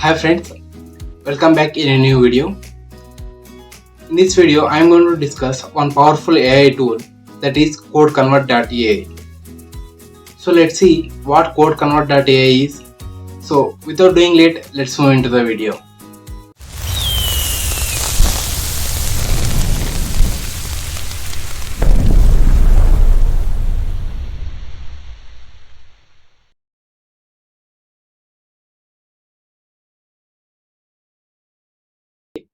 Hi friends, welcome back in a new video. In this video, I am going to discuss one powerful AI tool that is CodeConvert.ai. So let's see what CodeConvert.ai is. So without doing late, let's move into the video.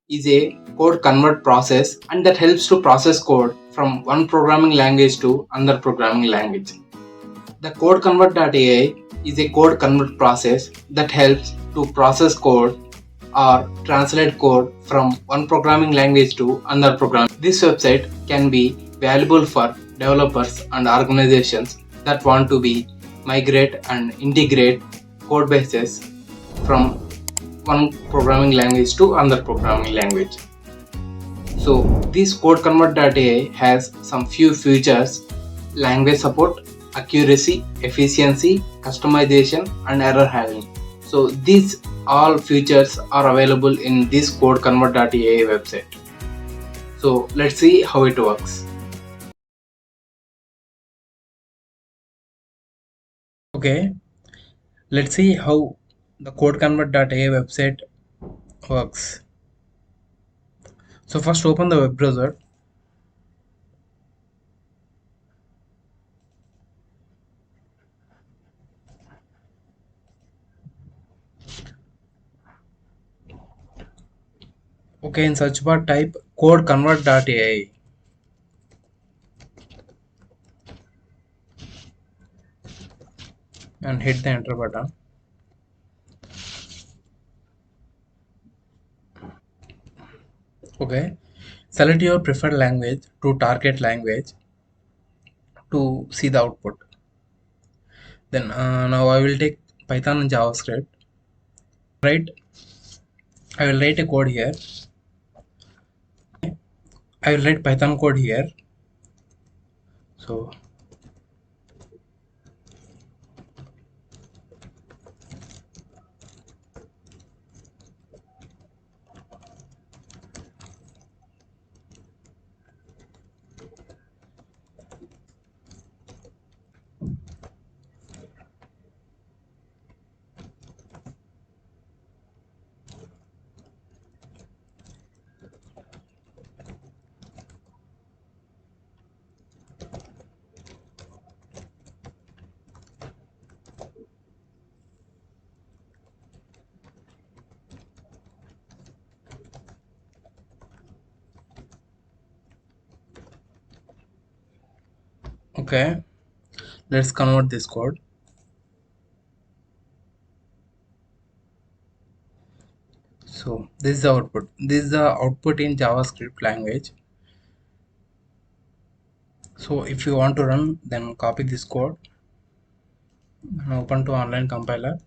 Is a code convert process and that helps to process code from one programming language to another programming language. The CodeConvert.ai is a code convert process that helps to process code or translate code from one programming language to another program. This website can be valuable for developers and organizations that want to migrate and integrate code bases from one programming language to another programming language. So this CodeConvert.ai has some few features: language support, accuracy, efficiency, customization, and error handling. So these all features are available in this CodeConvert.ai website. So let's see how it works. Okay, let's see how the CodeConvert.ai website works. So first open the web browser. Okay, in search bar type CodeConvert.ai. and hit the enter button. Okay, select your preferred language to target language to see the output. Then now I will take Python and JavaScript. Right, I will write a code here. I will write Python code here. So okay, let's convert this code. So this is the output. This is the output in JavaScript language. So if you want to run, then copy this code and open to online compiler.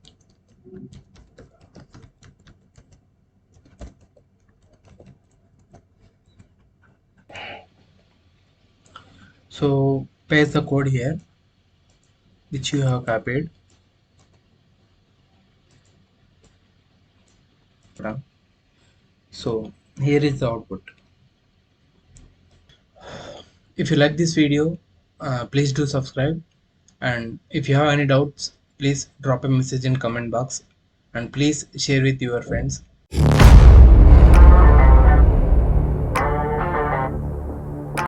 So paste the code here which you have copied. So here is the output. If you like this video, please do subscribe, and if you have any doubts, please drop a message in comment box, and please share with your friends.